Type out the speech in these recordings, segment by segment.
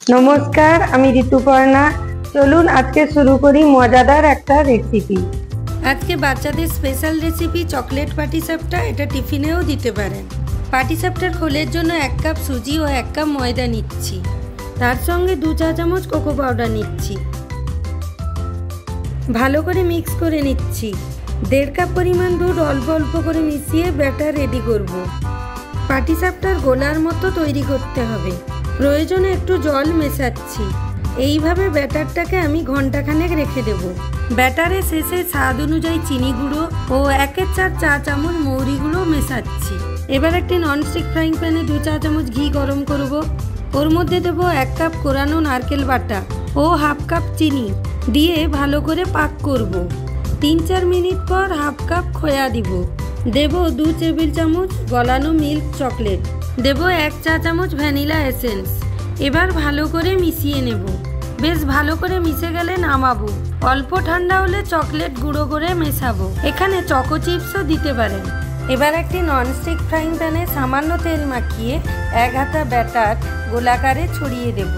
नमस्कार, आमी ऋतुपर्णा। चलुन आज के शुरू करी मजादार एक रेसिपि। आज के बाच्चादेर स्पेशल रेसिपि चकलेट पाटीसापटा। एटा टिफिनेও দিতে পারেন। পাটিসাপটার খোলের জন্য 1 কাপ সুজি ও 1 কাপ ময়দা নিচ্ছি। তার সঙ্গে 2 চা চামচ কোকো পাউডার নিচ্ছি। ভালো করে মিক্স করে নিচ্ছি। 1.5 কাপ পরিমাণ দুধ অল্প অল্প করে মিশিয়ে ব্যাটার রেডি করব। পাটিসাপটার গোলার মতো তৈরি করতে হবে। প্রয়োজনে একটু জল মেশাচ্ছি। এইভাবে ব্যাটারটাকে আমি ঘন্টাখানেক রেখে দেব। ব্যাটারে শেষে স্বাদ অনুযায়ী চিনি গুঁড়ো ও 1/4 চা চামচ মৌরি গুঁড়ো মেশাচ্ছি। এবার একটি ননস্টিক ফ্রাইং প্যানে 2 চা চামচ ঘি গরম করব। ওর মধ্যে দেব 1 কাপ কোরানো নারকেল বাটা ও 1/2 কাপ চিনি দিয়ে ভালো করে পাক করব। 3-4 মিনিট পর 1/2 কাপ খোয়া দিব। দেব 2 টেবিল চামচ গলানো মিল্ক চকলেট। দেব 1 চা চামচ ভ্যানিলা এসেন্স। এবার ভালো করে মিশিয়ে নেব। বেশ ভালো করে মিশে গেলে নামাবো। অল্প ঠান্ডা হলে চকলেট গুঁড়ো করে মেশাবো। এখানে চকো চিপসও দিতে পারেন। এবার একটি ননস্টিক ফ্রাইং প্যানে সামান্য তেল মাখিয়ে 1 হাতা ব্যাটার গোলাকারে ছড়িয়ে দেব।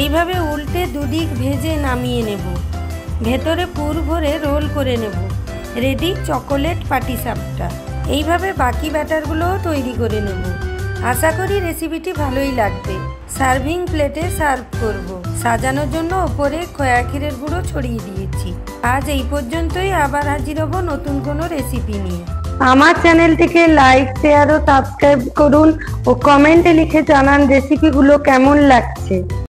এইভাবে উল্টে দুদিক ভেজে নামিয়ে নেব। ভেতরে পুর ভরে রোল করে নেব। রেডি চকোলেট পাটিসাপটা। এইভাবে বাকি ব্যাটারগুলোও তৈরি করে নেব। আশা করি রেসিপিটি ভালোই লাগবে। সার্ভিং প্লেটে সার্ভ করব। সাজানোর জন্য ওপরে খোয়া ক্ষীরের গুঁড়ো ছড়িয়ে দিয়েছি। আজ এই পর্যন্তই। আবার হাজির হব নতুন কোনো রেসিপি নিয়ে। আমার চ্যানেলটিকে লাইক, শেয়ার ও সাবস্ক্রাইব করুন ও কমেন্টে লিখে জানান রেসিপিগুলো কেমন লাগছে।